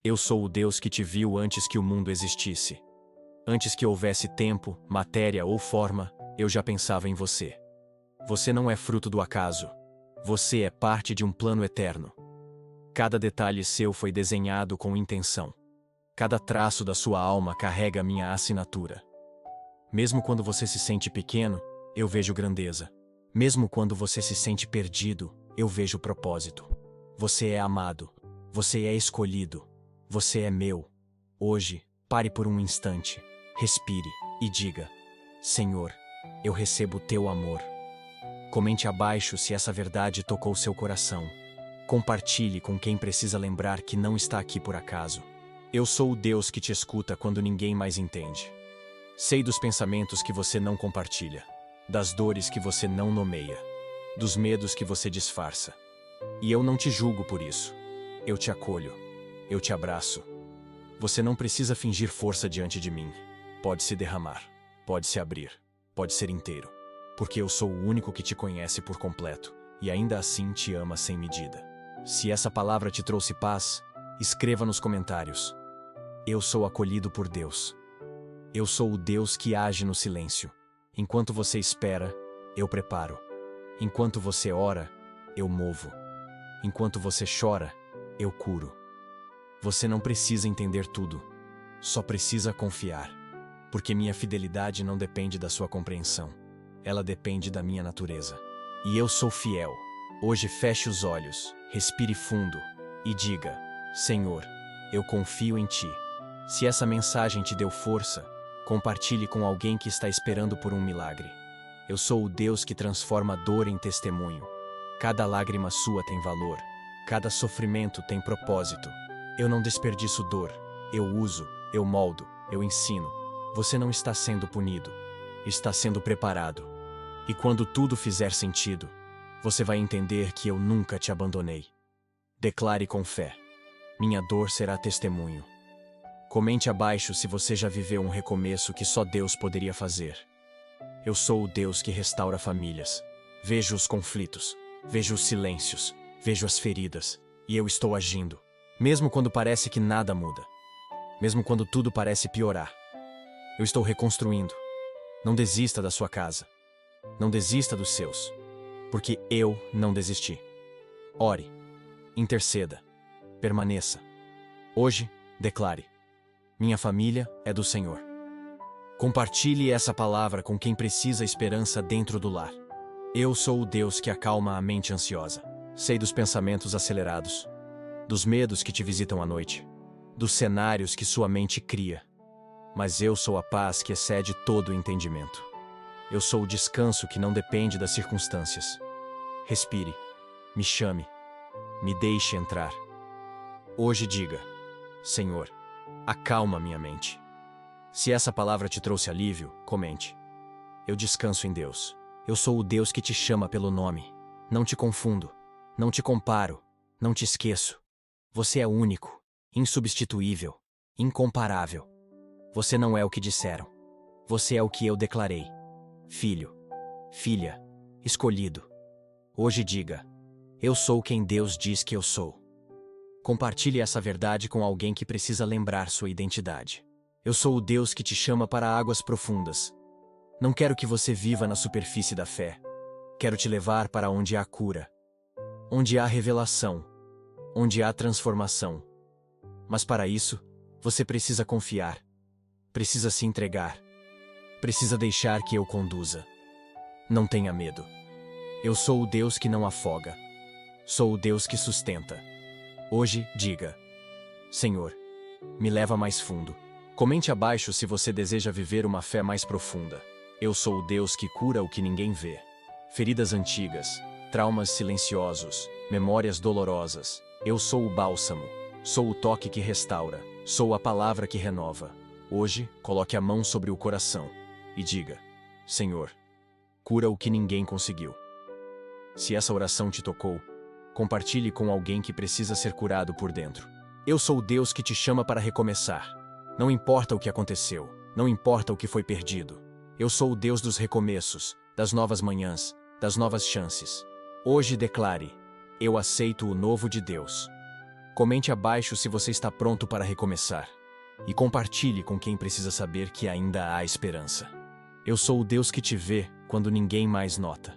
Eu sou o Deus que te viu antes que o mundo existisse. Antes que houvesse tempo, matéria ou forma, eu já pensava em você. Você não é fruto do acaso. Você é parte de um plano eterno. Cada detalhe seu foi desenhado com intenção. Cada traço da sua alma carrega minha assinatura. Mesmo quando você se sente pequeno, eu vejo grandeza. Mesmo quando você se sente perdido, eu vejo propósito. Você é amado. Você é escolhido. Você é meu. Hoje, pare por um instante, respire e diga: Senhor, eu recebo o teu amor. Comente abaixo se essa verdade tocou seu coração. Compartilhe com quem precisa lembrar que não está aqui por acaso. Eu sou o Deus que te escuta quando ninguém mais entende. Sei dos pensamentos que você não compartilha, das dores que você não nomeia, dos medos que você disfarça. E eu não te julgo por isso. Eu te acolho. Eu te abraço. Você não precisa fingir força diante de mim. Pode se derramar. Pode se abrir. Pode ser inteiro. Porque eu sou o único que te conhece por completo e ainda assim te ama sem medida. Se essa palavra te trouxe paz, escreva nos comentários: Eu sou acolhido por Deus. Eu sou o Deus que age no silêncio. Enquanto você espera, eu preparo. Enquanto você ora, eu movo. Enquanto você chora, eu curo. Você não precisa entender tudo. Só precisa confiar. Porque minha fidelidade não depende da sua compreensão. Ela depende da minha natureza. E eu sou fiel. Hoje feche os olhos, respire fundo e diga: Senhor, eu confio em Ti. Se essa mensagem te deu força, compartilhe com alguém que está esperando por um milagre. Eu sou o Deus que transforma dor em testemunho. Cada lágrima sua tem valor. Cada sofrimento tem propósito. Eu não desperdiço dor. Eu uso, eu moldo, eu ensino. Você não está sendo punido. Está sendo preparado. E quando tudo fizer sentido, você vai entender que eu nunca te abandonei. Declare com fé: minha dor será testemunho. Comente abaixo se você já viveu um recomeço que só Deus poderia fazer. Eu sou o Deus que restaura famílias. Vejo os conflitos, vejo os silêncios, vejo as feridas, e eu estou agindo. Mesmo quando parece que nada muda. Mesmo quando tudo parece piorar. Eu estou reconstruindo. Não desista da sua casa. Não desista dos seus. Porque eu não desisti. Ore. Interceda. Permaneça. Hoje, declare: minha família é do Senhor. Compartilhe essa palavra com quem precisa esperança dentro do lar. Eu sou o Deus que acalma a mente ansiosa. Sei dos pensamentos acelerados, dos medos que te visitam à noite, dos cenários que sua mente cria. Mas eu sou a paz que excede todo o entendimento. Eu sou o descanso que não depende das circunstâncias. Respire, me chame, me deixe entrar. Hoje diga: Senhor, acalma minha mente. Se essa palavra te trouxe alívio, comente: eu descanso em Deus. Eu sou o Deus que te chama pelo nome. Não te confundo, não te comparo, não te esqueço. Você é único, insubstituível, incomparável. Você não é o que disseram. Você é o que eu declarei. Filho, filha, escolhido. Hoje diga: eu sou quem Deus diz que eu sou. Compartilhe essa verdade com alguém que precisa lembrar sua identidade. Eu sou o Deus que te chama para águas profundas. Não quero que você viva na superfície da fé. Quero te levar para onde há cura, onde há revelação, onde há transformação. Mas para isso, você precisa confiar, precisa se entregar, precisa deixar que eu conduza. Não tenha medo. Eu sou o Deus que não afoga. Sou o Deus que sustenta. Hoje, diga: Senhor, me leva mais fundo. Comente abaixo se você deseja viver uma fé mais profunda. Eu sou o Deus que cura o que ninguém vê. Feridas antigas, traumas silenciosos, memórias dolorosas. Eu sou o bálsamo. Sou o toque que restaura. Sou a palavra que renova. Hoje, coloque a mão sobre o coração e diga: Senhor, cura o que ninguém conseguiu. Se essa oração te tocou, compartilhe com alguém que precisa ser curado por dentro. Eu sou o Deus que te chama para recomeçar. Não importa o que aconteceu, não importa o que foi perdido. Eu sou o Deus dos recomeços, das novas manhãs, das novas chances. Hoje declare: eu aceito o novo de Deus. Comente abaixo se você está pronto para recomeçar. E compartilhe com quem precisa saber que ainda há esperança. Eu sou o Deus que te vê quando ninguém mais nota.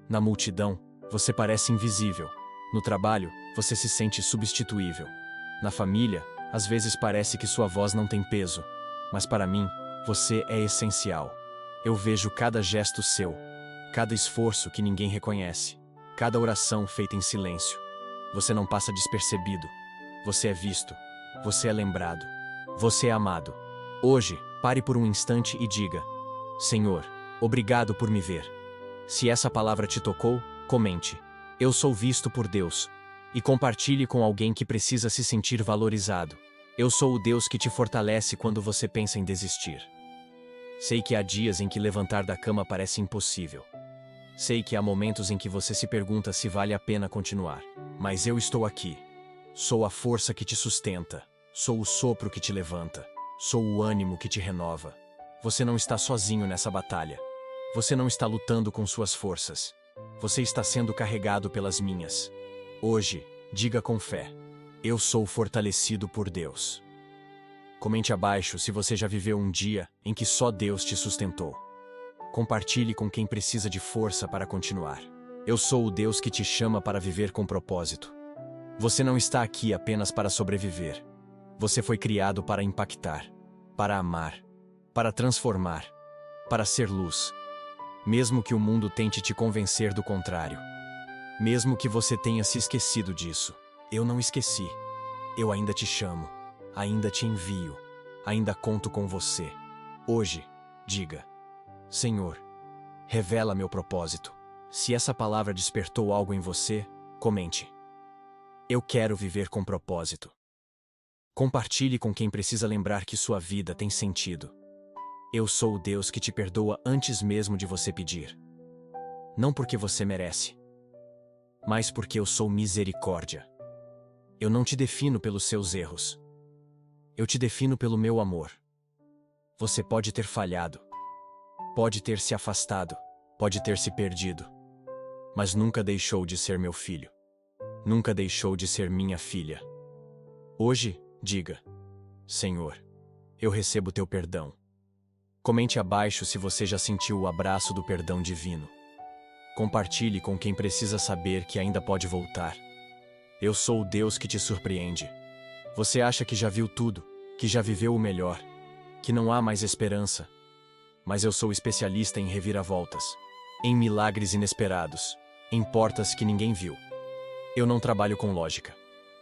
Na multidão, você parece invisível. No trabalho, você se sente substituível. Na família, às vezes parece que sua voz não tem peso. Mas para mim, você é essencial. Eu vejo cada gesto seu, cada esforço que ninguém reconhece, cada oração feita em silêncio. Você não passa despercebido. Você é visto. Você é lembrado. Você é amado. Hoje, pare por um instante e diga: Senhor, obrigado por me ver. Se essa palavra te tocou, comente: Eu sou visto por Deus. E compartilhe com alguém que precisa se sentir valorizado. Eu sou o Deus que te fortalece quando você pensa em desistir. Sei que há dias em que levantar da cama parece impossível. Sei que há momentos em que você se pergunta se vale a pena continuar. Mas eu estou aqui. Sou a força que te sustenta. Sou o sopro que te levanta. Sou o ânimo que te renova. Você não está sozinho nessa batalha. Você não está lutando com suas forças. Você está sendo carregado pelas minhas. Hoje, diga com fé: Eu sou fortalecido por Deus. Comente abaixo se você já viveu um dia em que só Deus te sustentou. Compartilhe com quem precisa de força para continuar. Eu sou o Deus que te chama para viver com propósito. Você não está aqui apenas para sobreviver. Você foi criado para impactar, para amar, para transformar, para ser luz. Mesmo que o mundo tente te convencer do contrário. Mesmo que você tenha se esquecido disso, eu não esqueci. Eu ainda te chamo, ainda te envio, ainda conto com você. Hoje, diga: Senhor, revela meu propósito. Se essa palavra despertou algo em você, comente: Eu quero viver com propósito. Compartilhe com quem precisa lembrar que sua vida tem sentido. Eu sou o Deus que te perdoa antes mesmo de você pedir. Não porque você merece, mas porque eu sou misericórdia. Eu não te defino pelos seus erros. Eu te defino pelo meu amor. Você pode ter falhado, pode ter se afastado, pode ter se perdido, mas nunca deixou de ser meu filho. Nunca deixou de ser minha filha. Hoje, diga: Senhor, eu recebo teu perdão. Comente abaixo se você já sentiu o abraço do perdão divino. Compartilhe com quem precisa saber que ainda pode voltar. Eu sou o Deus que te surpreende. Você acha que já viu tudo, que já viveu o melhor, que não há mais esperança. Mas eu sou especialista em reviravoltas, em milagres inesperados, em portas que ninguém viu. Eu não trabalho com lógica.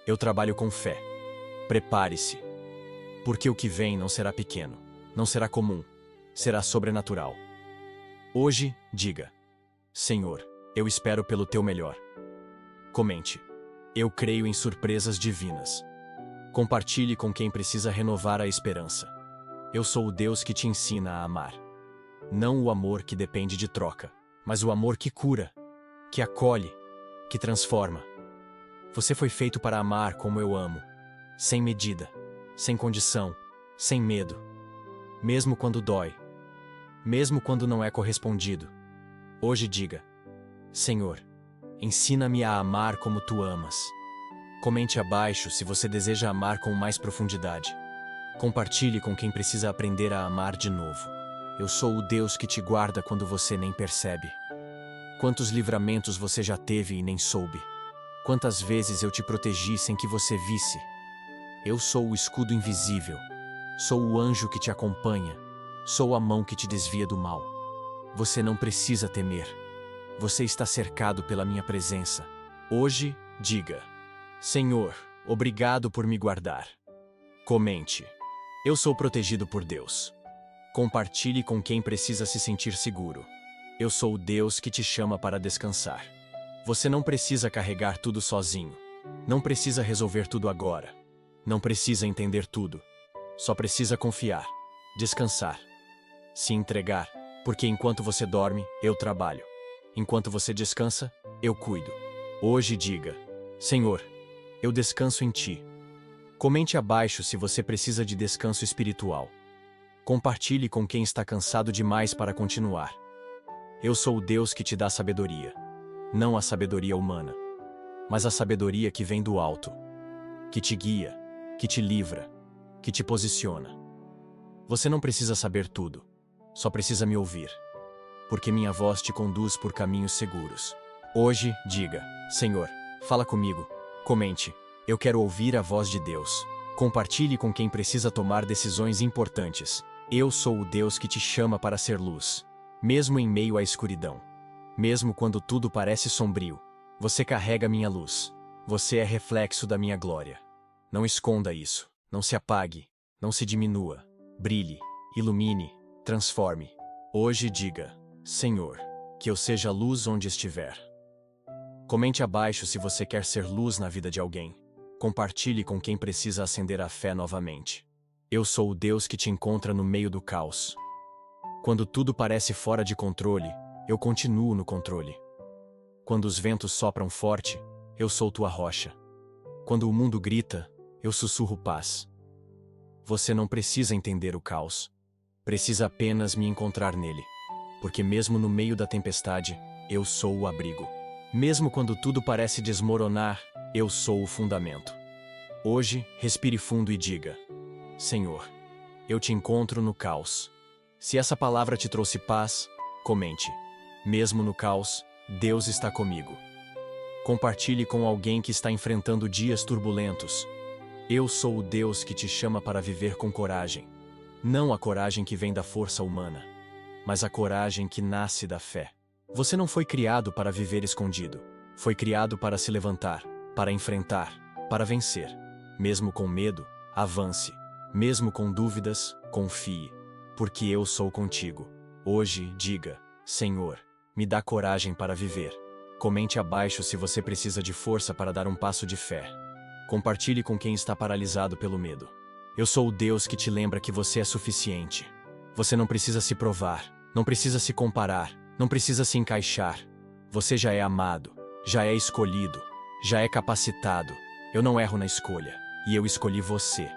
Eu trabalho com fé. Prepare-se. Porque o que vem não será pequeno, não será comum, será sobrenatural. Hoje, diga: Senhor, eu espero pelo teu melhor. Comente: Eu creio em surpresas divinas. Compartilhe com quem precisa renovar a esperança. Eu sou o Deus que te ensina a amar. Não o amor que depende de troca, mas o amor que cura, que acolhe, que transforma. Você foi feito para amar como eu amo, sem medida, sem condição, sem medo. Mesmo quando dói, mesmo quando não é correspondido. Hoje diga: Senhor, ensina-me a amar como tu amas. Comente abaixo se você deseja amar com mais profundidade. Compartilhe com quem precisa aprender a amar de novo. Eu sou o Deus que te guarda quando você nem percebe. Quantos livramentos você já teve e nem soube? Quantas vezes eu te protegi sem que você visse? Eu sou o escudo invisível. Sou o anjo que te acompanha. Sou a mão que te desvia do mal. Você não precisa temer. Você está cercado pela minha presença. Hoje, diga: Senhor, obrigado por me guardar. Comente: Eu sou protegido por Deus. Compartilhe com quem precisa se sentir seguro. Eu sou o Deus que te chama para descansar. Você não precisa carregar tudo sozinho. Não precisa resolver tudo agora. Não precisa entender tudo. Só precisa confiar, descansar, se entregar, porque enquanto você dorme, eu trabalho. Enquanto você descansa, eu cuido. Hoje diga: Senhor, eu descanso em ti. Comente abaixo se você precisa de descanso espiritual. Compartilhe com quem está cansado demais para continuar. Eu sou o Deus que te dá sabedoria. Não a sabedoria humana, mas a sabedoria que vem do alto. que te guia, que te livra, que te posiciona. Você não precisa saber tudo, só precisa me ouvir, porque minha voz te conduz por caminhos seguros. Hoje, diga: Senhor, fala comigo. Comente: eu quero ouvir a voz de Deus. Compartilhe com quem precisa tomar decisões importantes. Eu sou o Deus que te chama para ser luz, mesmo em meio à escuridão. Mesmo quando tudo parece sombrio, você carrega minha luz. Você é reflexo da minha glória. Não esconda isso. Não se apague. Não se diminua. Brilhe. Ilumine. Transforme. Hoje diga: Senhor, que eu seja luz onde estiver. Comente abaixo se você quer ser luz na vida de alguém. Compartilhe com quem precisa acender a fé novamente. Eu sou o Deus que te encontra no meio do caos. Quando tudo parece fora de controle, eu continuo no controle. Quando os ventos sopram forte, eu sou tua rocha. Quando o mundo grita, eu sussurro paz. Você não precisa entender o caos. Precisa apenas me encontrar nele. Porque mesmo no meio da tempestade, eu sou o abrigo. Mesmo quando tudo parece desmoronar, eu sou o fundamento. Hoje, respire fundo e diga: Senhor, eu te encontro no caos. Se essa palavra te trouxe paz, comente: mesmo no caos, Deus está comigo. Compartilhe com alguém que está enfrentando dias turbulentos. Eu sou o Deus que te chama para viver com coragem. Não a coragem que vem da força humana, mas a coragem que nasce da fé. Você não foi criado para viver escondido. Foi criado para se levantar, para enfrentar, para vencer. Mesmo com medo, avance. Mesmo com dúvidas, confie. Porque eu sou contigo. Hoje, diga: Senhor, me dá coragem para viver. Comente abaixo se você precisa de força para dar um passo de fé. Compartilhe com quem está paralisado pelo medo. Eu sou o Deus que te lembra que você é suficiente. Você não precisa se provar, não precisa se comparar, não precisa se encaixar. Você já é amado, já é escolhido, já é capacitado. Eu não erro na escolha, e eu escolhi você.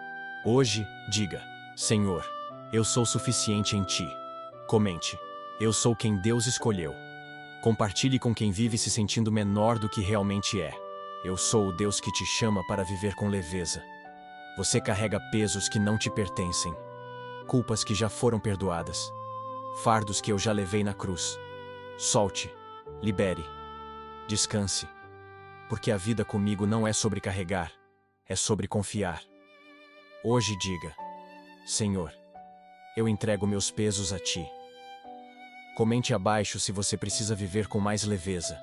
Hoje, diga: Senhor, eu sou suficiente em ti. Comente: eu sou quem Deus escolheu. Compartilhe com quem vive se sentindo menor do que realmente é. Eu sou o Deus que te chama para viver com leveza. Você carrega pesos que não te pertencem, culpas que já foram perdoadas, fardos que eu já levei na cruz. Solte, libere, descanse, porque a vida comigo não é sobre carregar, é sobre confiar. Hoje diga: Senhor, eu entrego meus pesos a ti. Comente abaixo se você precisa viver com mais leveza.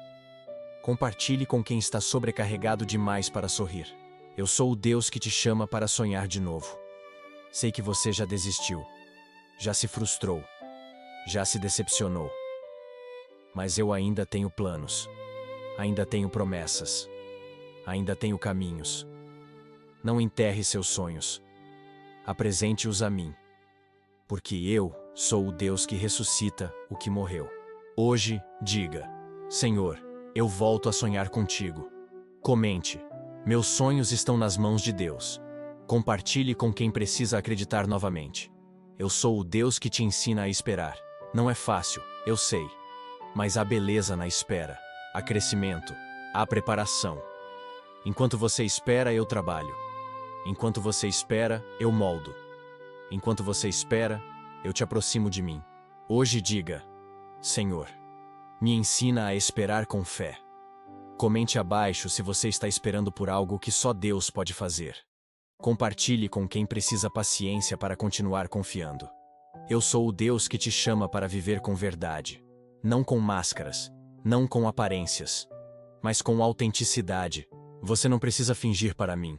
Compartilhe com quem está sobrecarregado demais para sorrir. Eu sou o Deus que te chama para sonhar de novo. Sei que você já desistiu, já se frustrou, já se decepcionou. Mas eu ainda tenho planos, ainda tenho promessas, ainda tenho caminhos. Não enterre seus sonhos. Apresente-os a mim. Porque eu sou o Deus que ressuscita o que morreu. Hoje, diga: Senhor, eu volto a sonhar contigo. Comente: meus sonhos estão nas mãos de Deus. Compartilhe com quem precisa acreditar novamente. Eu sou o Deus que te ensina a esperar. Não é fácil, eu sei. Mas há beleza na espera, há crescimento, há preparação. Enquanto você espera, eu trabalho. Enquanto você espera, eu moldo. Enquanto você espera, eu te aproximo de mim. Hoje diga: Senhor, me ensina a esperar com fé. Comente abaixo se você está esperando por algo que só Deus pode fazer. Compartilhe com quem precisa paciência para continuar confiando. Eu sou o Deus que te chama para viver com verdade. Não com máscaras, não com aparências, mas com autenticidade. Você não precisa fingir para mim.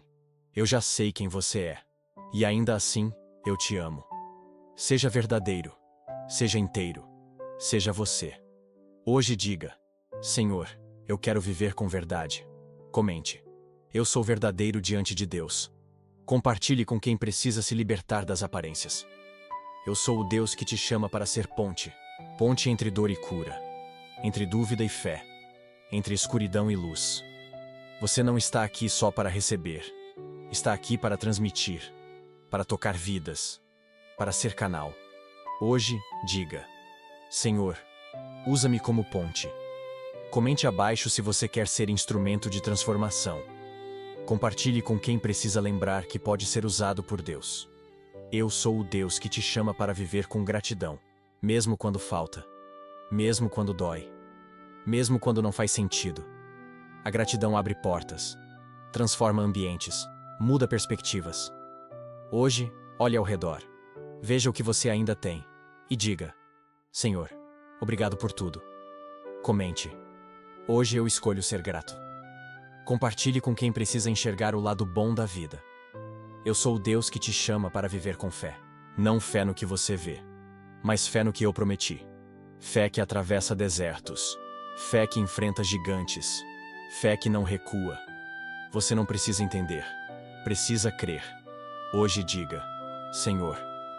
Eu já sei quem você é. E ainda assim, eu te amo. Seja verdadeiro. Seja inteiro. Seja você. Hoje diga: Senhor, eu quero viver com verdade. Comente: eu sou verdadeiro diante de Deus. Compartilhe com quem precisa se libertar das aparências. Eu sou o Deus que te chama para ser ponte. Ponte entre dor e cura. Entre dúvida e fé. Entre escuridão e luz. Você não está aqui só para receber. Está aqui para transmitir. Para tocar vidas. Para ser canal. Hoje, diga: Senhor, usa-me como ponte. Comente abaixo se você quer ser instrumento de transformação. Compartilhe com quem precisa lembrar que pode ser usado por Deus. Eu sou o Deus que te chama para viver com gratidão, mesmo quando falta, mesmo quando dói, mesmo quando não faz sentido. A gratidão abre portas, transforma ambientes, muda perspectivas. Hoje, olhe ao redor, veja o que você ainda tem e diga: Senhor, obrigado por tudo. Comente: hoje eu escolho ser grato. Compartilhe com quem precisa enxergar o lado bom da vida. Eu sou o Deus que te chama para viver com fé. Não fé no que você vê, mas fé no que eu prometi. Fé que atravessa desertos. Fé que enfrenta gigantes. Fé que não recua. Você não precisa entender. Precisa crer. Hoje diga: Senhor,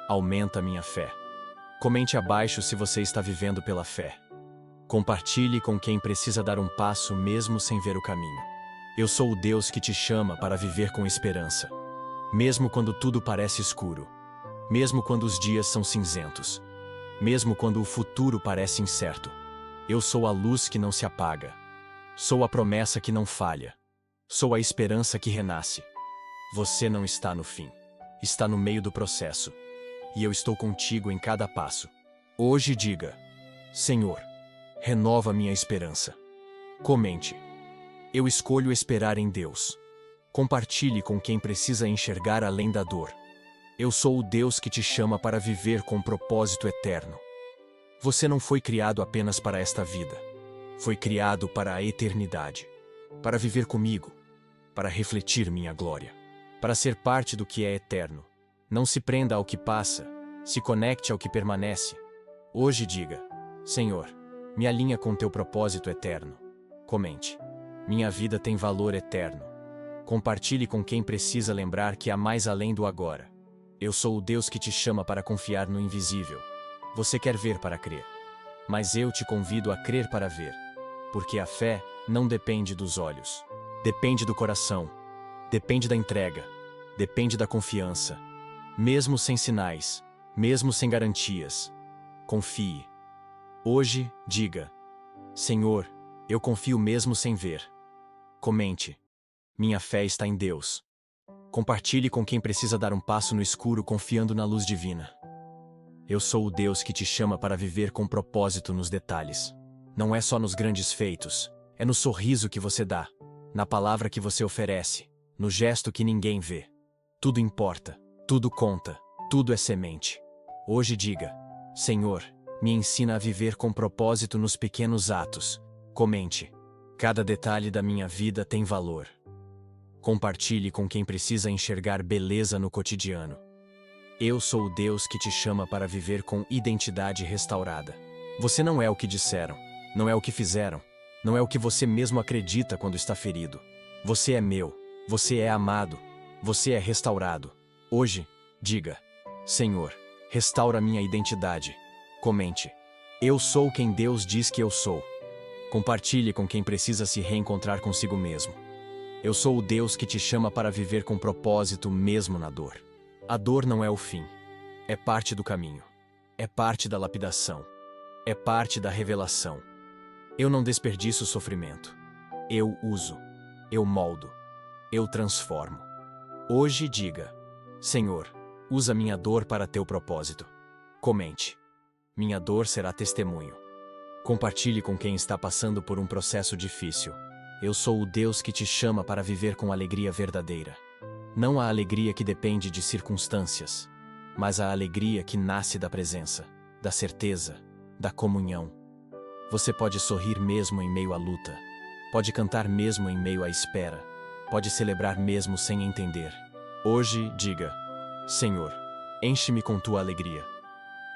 aumenta minha fé. Comente abaixo se você está vivendo pela fé. Compartilhe com quem precisa dar um passo mesmo sem ver o caminho. Eu sou o Deus que te chama para viver com esperança. Mesmo quando tudo parece escuro. Mesmo quando os dias são cinzentos. Mesmo quando o futuro parece incerto. Eu sou a luz que não se apaga. Sou a promessa que não falha. Sou a esperança que renasce. Você não está no fim. Está no meio do processo. E eu estou contigo em cada passo. Hoje diga: Senhor, renova minha esperança. Comente: eu escolho esperar em Deus. Compartilhe com quem precisa enxergar além da dor. Eu sou o Deus que te chama para viver com propósito eterno. Você não foi criado apenas para esta vida. Foi criado para a eternidade. Para viver comigo. Para refletir minha glória. Para ser parte do que é eterno. Não se prenda ao que passa. Se conecte ao que permanece. Hoje diga: Senhor, me alinha com teu propósito eterno. Comente: minha vida tem valor eterno. Compartilhe com quem precisa lembrar que há mais além do agora. Eu sou o Deus que te chama para confiar no invisível. Você quer ver para crer. Mas eu te convido a crer para ver. Porque a fé não depende dos olhos. Depende do coração. Depende da entrega. Depende da confiança. Mesmo sem sinais. Mesmo sem garantias. Confie. Hoje, diga: Senhor, eu confio mesmo sem ver. Comente: minha fé está em Deus. Compartilhe com quem precisa dar um passo no escuro confiando na luz divina. Eu sou o Deus que te chama para viver com propósito nos detalhes. Não é só nos grandes feitos, é no sorriso que você dá, na palavra que você oferece, no gesto que ninguém vê. Tudo importa, tudo conta, tudo é semente. Hoje diga: Senhor, me ensina a viver com propósito nos pequenos atos. Comente: cada detalhe da minha vida tem valor. Compartilhe com quem precisa enxergar beleza no cotidiano. Eu sou o Deus que te chama para viver com identidade restaurada. Você não é o que disseram, não é o que fizeram, não é o que você mesmo acredita quando está ferido. Você é meu, você é amado, você é restaurado. Hoje, diga: Senhor, restaura minha identidade. Comente: eu sou quem Deus diz que eu sou. Compartilhe com quem precisa se reencontrar consigo mesmo. Eu sou o Deus que te chama para viver com propósito mesmo na dor. A dor não é o fim. É parte do caminho. É parte da lapidação. É parte da revelação. Eu não desperdiço o sofrimento. Eu uso. Eu moldo. Eu transformo. Hoje diga: Senhor, usa minha dor para teu propósito. Comente: minha dor será testemunho. Compartilhe com quem está passando por um processo difícil. Eu sou o Deus que te chama para viver com alegria verdadeira. Não a alegria que depende de circunstâncias, mas a alegria que nasce da presença, da certeza, da comunhão. Você pode sorrir mesmo em meio à luta. Pode cantar mesmo em meio à espera. Pode celebrar mesmo sem entender. Hoje, diga: Senhor, enche-me com tua alegria.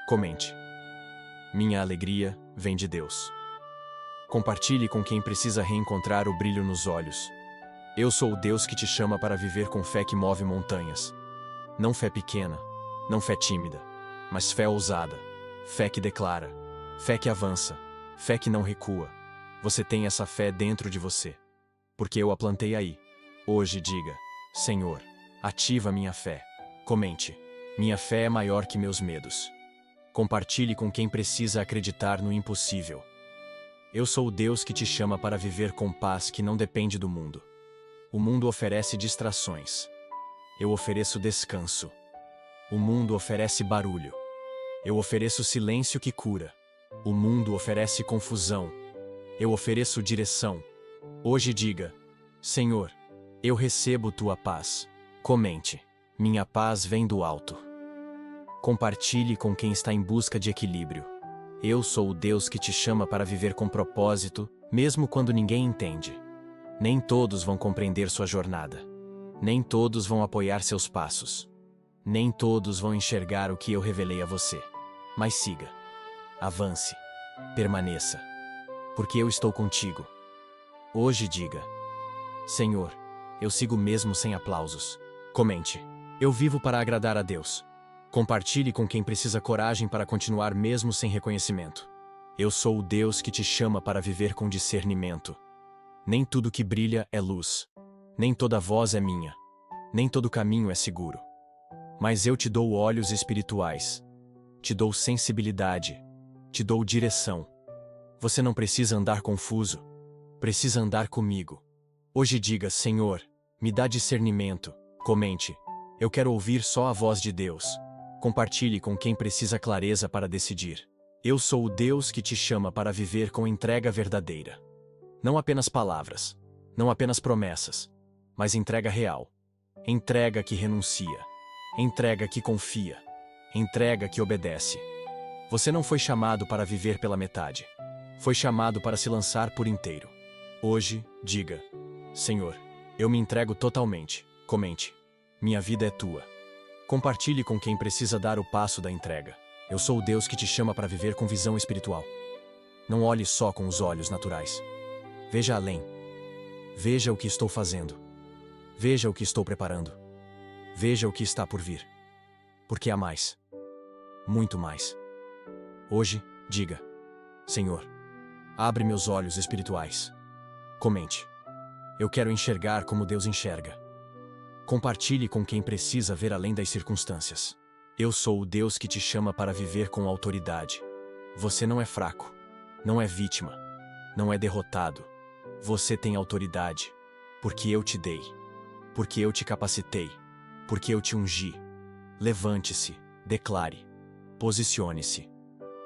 Comente: minha alegria vem de Deus. Compartilhe com quem precisa reencontrar o brilho nos olhos. Eu sou o Deus que te chama para viver com fé que move montanhas. Não fé pequena, não fé tímida, mas fé ousada. Fé que declara, fé que avança, fé que não recua. Você tem essa fé dentro de você, porque eu a plantei aí. Hoje diga: Senhor, ativa minha fé. Comente: minha fé é maior que meus medos. Compartilhe com quem precisa acreditar no impossível. Eu sou o Deus que te chama para viver com paz que não depende do mundo. O mundo oferece distrações. Eu ofereço descanso. O mundo oferece barulho. Eu ofereço silêncio que cura. O mundo oferece confusão. Eu ofereço direção. Hoje diga: Senhor, eu recebo tua paz. Comente: minha paz vem do alto. Compartilhe com quem está em busca de equilíbrio. Eu sou o Deus que te chama para viver com propósito, mesmo quando ninguém entende. Nem todos vão compreender sua jornada. Nem todos vão apoiar seus passos. Nem todos vão enxergar o que eu revelei a você. Mas siga. Avance. Permaneça. Porque eu estou contigo. Hoje diga: Senhor, eu sigo mesmo sem aplausos. Comente: eu vivo para agradar a Deus. Compartilhe com quem precisa coragem para continuar mesmo sem reconhecimento. Eu sou o Deus que te chama para viver com discernimento. Nem tudo que brilha é luz. Nem toda voz é minha. Nem todo caminho é seguro. Mas eu te dou olhos espirituais. Te dou sensibilidade. Te dou direção. Você não precisa andar confuso. Precisa andar comigo. Hoje diga: Senhor, me dá discernimento. Comente: eu quero ouvir só a voz de Deus. Compartilhe com quem precisa clareza para decidir. Eu sou o Deus que te chama para viver com entrega verdadeira. Não apenas palavras, não apenas promessas, mas entrega real. Entrega que renuncia. Entrega que confia. Entrega que obedece. Você não foi chamado para viver pela metade. Foi chamado para se lançar por inteiro. Hoje, diga: Senhor, eu me entrego totalmente. Comente: minha vida é tua. Compartilhe com quem precisa dar o passo da entrega. Eu sou o Deus que te chama para viver com visão espiritual. Não olhe só com os olhos naturais. Veja além. Veja o que estou fazendo. Veja o que estou preparando. Veja o que está por vir. Porque há mais. Muito mais. Hoje, diga: Senhor, abre meus olhos espirituais. Comente: eu quero enxergar como Deus enxerga. Compartilhe com quem precisa ver além das circunstâncias. Eu sou o Deus que te chama para viver com autoridade. Você não é fraco. Não é vítima. Não é derrotado. Você tem autoridade. Porque eu te dei. Porque eu te capacitei. Porque eu te ungi. Levante-se. Declare. Posicione-se.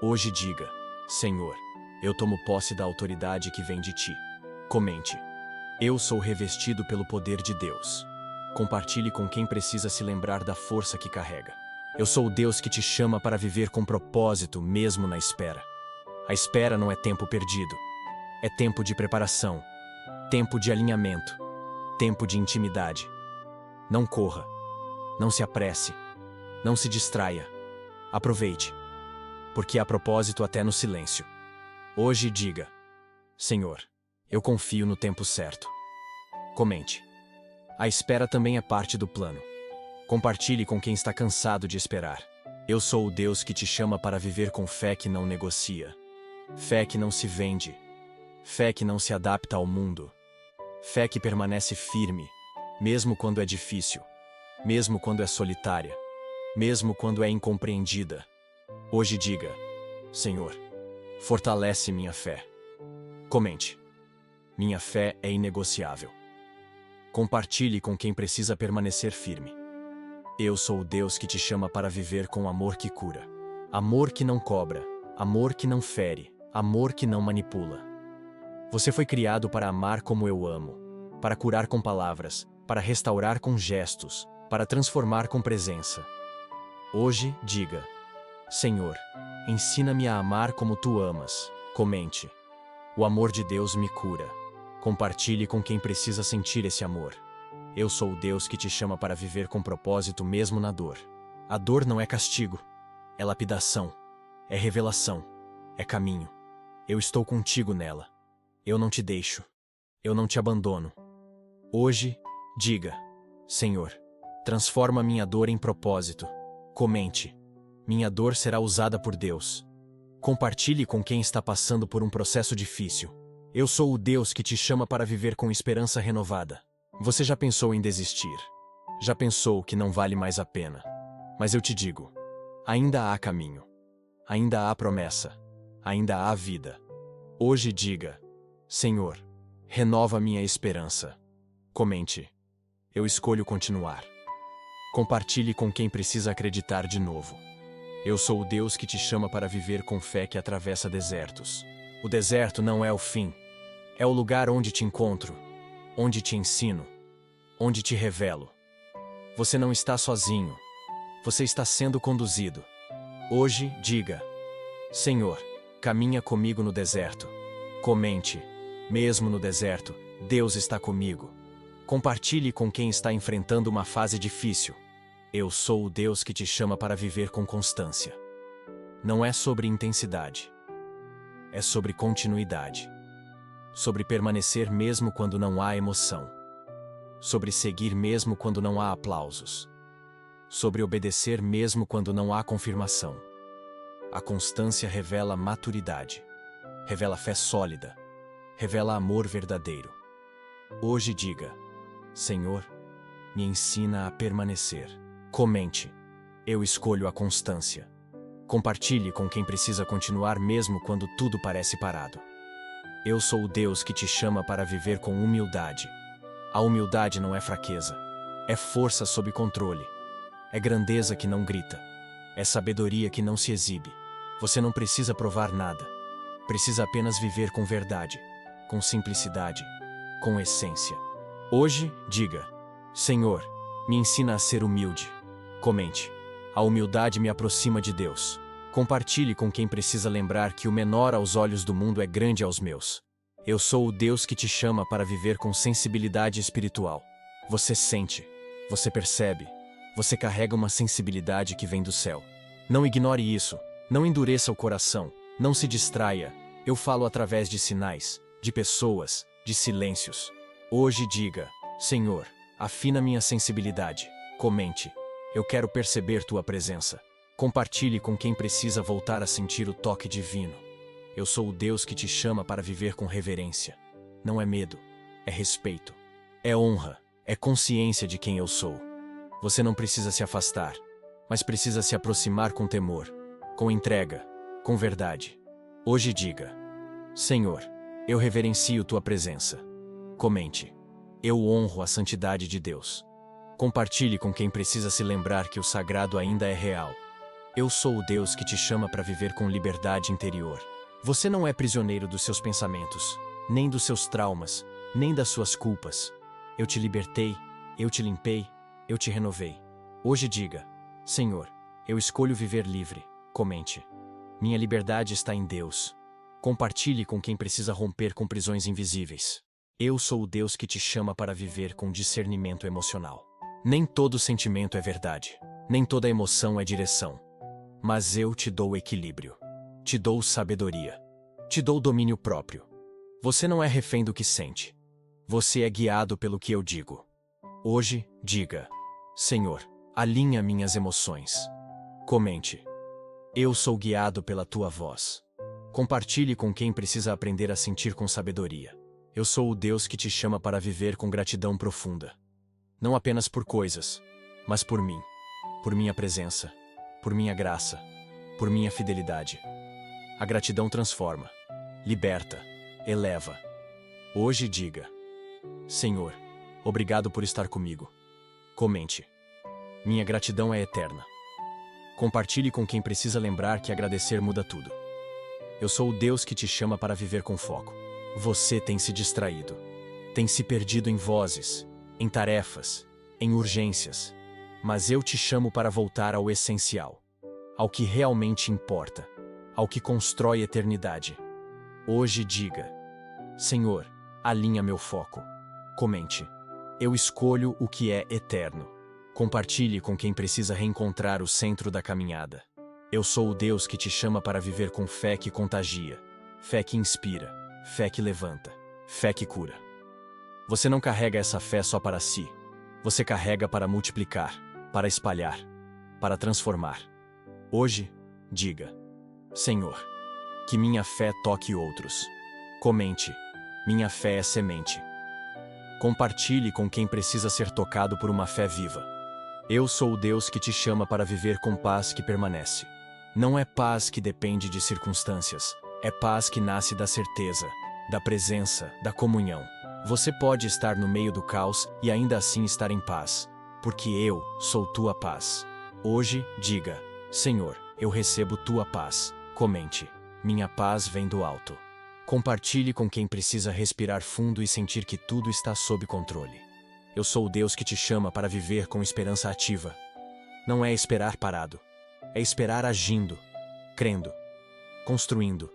Hoje diga: Senhor, eu tomo posse da autoridade que vem de ti. Comente: eu sou revestido pelo poder de Deus. Compartilhe com quem precisa se lembrar da força que carrega. Eu sou o Deus que te chama para viver com propósito mesmo na espera. A espera não é tempo perdido. É tempo de preparação. Tempo de alinhamento. Tempo de intimidade. Não corra. Não se apresse. Não se distraia. Aproveite. Porque há propósito até no silêncio. Hoje diga: Senhor, eu confio no tempo certo. Comente: a espera também é parte do plano. Compartilhe com quem está cansado de esperar. Eu sou o Deus que te chama para viver com fé que não negocia. Fé que não se vende. Fé que não se adapta ao mundo. Fé que permanece firme, mesmo quando é difícil. Mesmo quando é solitária. Mesmo quando é incompreendida. Hoje diga: Senhor, fortalece minha fé. Comente: minha fé é inegociável. Compartilhe com quem precisa permanecer firme. Eu sou o Deus que te chama para viver com amor que cura. Amor que não cobra. Amor que não fere. Amor que não manipula. Você foi criado para amar como eu amo. Para curar com palavras. Para restaurar com gestos. Para transformar com presença. Hoje, diga: Senhor, ensina-me a amar como tu amas. Comente: o amor de Deus me cura. Compartilhe com quem precisa sentir esse amor. Eu sou o Deus que te chama para viver com propósito mesmo na dor. A dor não é castigo. É lapidação. É revelação. É caminho. Eu estou contigo nela. Eu não te deixo. Eu não te abandono. Hoje, diga: Senhor, transforma minha dor em propósito. Comente: minha dor será usada por Deus. Compartilhe com quem está passando por um processo difícil. Eu sou o Deus que te chama para viver com esperança renovada. Você já pensou em desistir? Já pensou que não vale mais a pena? Mas eu te digo: ainda há caminho. Ainda há promessa. Ainda há vida. Hoje diga: Senhor, renova minha esperança. Comente. Eu escolho continuar. Compartilhe com quem precisa acreditar de novo. Eu sou o Deus que te chama para viver com fé que atravessa desertos. O deserto não é o fim. É o lugar onde te encontro, onde te ensino, onde te revelo. Você não está sozinho. Você está sendo conduzido. Hoje, diga: Senhor, caminha comigo no deserto. Comente. Mesmo no deserto, Deus está comigo. Compartilhe com quem está enfrentando uma fase difícil. Eu sou o Deus que te chama para viver com constância. Não é sobre intensidade. É sobre continuidade. Sobre permanecer mesmo quando não há emoção. Sobre seguir mesmo quando não há aplausos. Sobre obedecer mesmo quando não há confirmação. A constância revela maturidade. Revela fé sólida. Revela amor verdadeiro. Hoje diga: Senhor, me ensina a permanecer. Comente. Eu escolho a constância. Compartilhe com quem precisa continuar mesmo quando tudo parece parado. Eu sou o Deus que te chama para viver com humildade. A humildade não é fraqueza. É força sob controle. É grandeza que não grita. É sabedoria que não se exibe. Você não precisa provar nada. Precisa apenas viver com verdade, com simplicidade, com essência. Hoje, diga: Senhor, me ensina a ser humilde. Comente. A humildade me aproxima de Deus. Compartilhe com quem precisa lembrar que o menor aos olhos do mundo é grande aos meus. Eu sou o Deus que te chama para viver com sensibilidade espiritual. Você sente, você percebe, você carrega uma sensibilidade que vem do céu. Não ignore isso, não endureça o coração, não se distraia. Eu falo através de sinais, de pessoas, de silêncios. Hoje diga: Senhor, afina minha sensibilidade. Comente. Eu quero perceber tua presença. Compartilhe com quem precisa voltar a sentir o toque divino. Eu sou o Deus que te chama para viver com reverência. Não é medo, é respeito. É honra, é consciência de quem eu sou. Você não precisa se afastar, mas precisa se aproximar com temor, com entrega, com verdade. Hoje diga: Senhor, eu reverencio tua presença. Comente. Eu honro a santidade de Deus. Compartilhe com quem precisa se lembrar que o sagrado ainda é real. Eu sou o Deus que te chama para viver com liberdade interior. Você não é prisioneiro dos seus pensamentos, nem dos seus traumas, nem das suas culpas. Eu te libertei, eu te limpei, eu te renovei. Hoje diga: Senhor, eu escolho viver livre. Comente. Minha liberdade está em Deus. Compartilhe com quem precisa romper com prisões invisíveis. Eu sou o Deus que te chama para viver com discernimento emocional. Nem todo sentimento é verdade, nem toda emoção é direção. Mas eu te dou equilíbrio. Te dou sabedoria. Te dou domínio próprio. Você não é refém do que sente. Você é guiado pelo que eu digo. Hoje, diga: Senhor, alinha minhas emoções. Comente. Eu sou guiado pela tua voz. Compartilhe com quem precisa aprender a sentir com sabedoria. Eu sou o Deus que te chama para viver com gratidão profunda. Não apenas por coisas, mas por mim, por minha presença, por minha graça, por minha fidelidade. A gratidão transforma, liberta, eleva. Hoje diga: Senhor, obrigado por estar comigo. Comente. Minha gratidão é eterna. Compartilhe com quem precisa lembrar que agradecer muda tudo. Eu sou o Deus que te chama para viver com foco. Você tem se distraído, tem se perdido em vozes, em tarefas, em urgências. Mas eu te chamo para voltar ao essencial, ao que realmente importa, ao que constrói eternidade. Hoje diga: Senhor, alinha meu foco. Comente. Eu escolho o que é eterno. Compartilhe com quem precisa reencontrar o centro da caminhada. Eu sou o Deus que te chama para viver com fé que contagia, fé que inspira, fé que levanta, fé que cura. Você não carrega essa fé só para si. Você carrega para multiplicar, para espalhar, para transformar. Hoje, diga: Senhor, que minha fé toque outros. Comente. Minha fé é semente. Compartilhe com quem precisa ser tocado por uma fé viva. Eu sou o Deus que te chama para viver com paz que permanece. Não é paz que depende de circunstâncias, é paz que nasce da certeza, da presença, da comunhão. Você pode estar no meio do caos e ainda assim estar em paz, porque eu sou tua paz. Hoje, diga: Senhor, eu recebo tua paz. Comente: minha paz vem do alto. Compartilhe com quem precisa respirar fundo e sentir que tudo está sob controle. Eu sou o Deus que te chama para viver com esperança ativa. Não é esperar parado, é esperar agindo, crendo, construindo.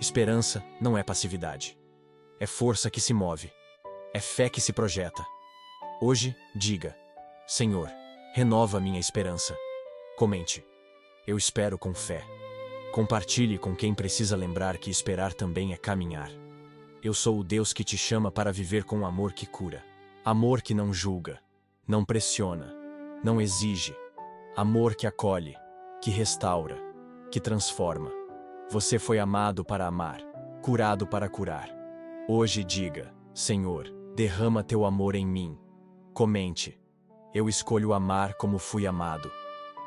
Esperança não é passividade. É força que se move. É fé que se projeta. Hoje, diga: Senhor, renova minha esperança. Comente: eu espero com fé. Compartilhe com quem precisa lembrar que esperar também é caminhar. Eu sou o Deus que te chama para viver com amor que cura. Amor que não julga, não pressiona, não exige. Amor que acolhe, que restaura, que transforma. Você foi amado para amar, curado para curar. Hoje diga: Senhor, derrama teu amor em mim. Comente: eu escolho amar como fui amado.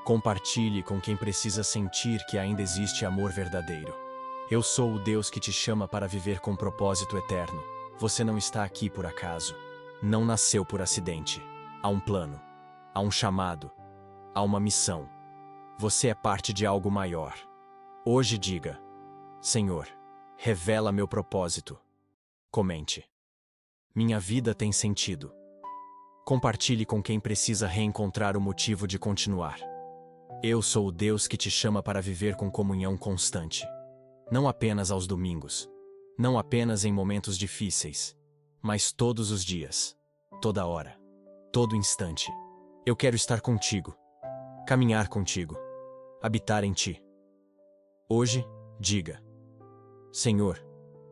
Compartilhe com quem precisa sentir que ainda existe amor verdadeiro. Eu sou o Deus que te chama para viver com propósito eterno. Você não está aqui por acaso. Não nasceu por acidente. Há um plano. Há um chamado. Há uma missão. Você é parte de algo maior. Hoje diga: Senhor, revela meu propósito. Comente: minha vida tem sentido. Compartilhe com quem precisa reencontrar o motivo de continuar. Eu sou o Deus que te chama para viver com comunhão constante. Não apenas aos domingos. Não apenas em momentos difíceis. Mas todos os dias. Toda hora. Todo instante. Eu quero estar contigo. Caminhar contigo. Habitar em ti. Hoje, diga: Senhor,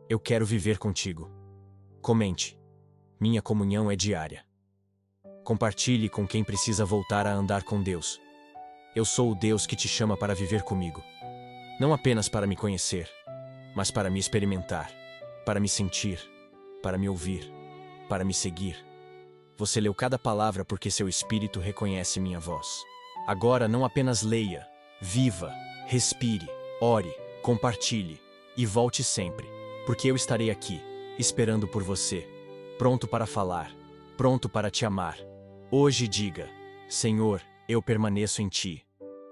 eu quero viver contigo. Comente: minha comunhão é diária. Compartilhe com quem precisa voltar a andar com Deus. Eu sou o Deus que te chama para viver comigo. Não apenas para me conhecer, mas para me experimentar, para me sentir, para me ouvir, para me seguir. Você leu cada palavra porque seu espírito reconhece minha voz. Agora não apenas leia, viva, respire, ore, compartilhe e volte sempre, porque eu estarei aqui, esperando por você, pronto para falar, pronto para te amar. Hoje diga: Senhor, eu permaneço em ti.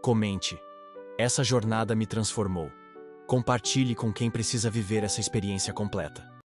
Comente: essa jornada me transformou. Compartilhe com quem precisa viver essa experiência completa.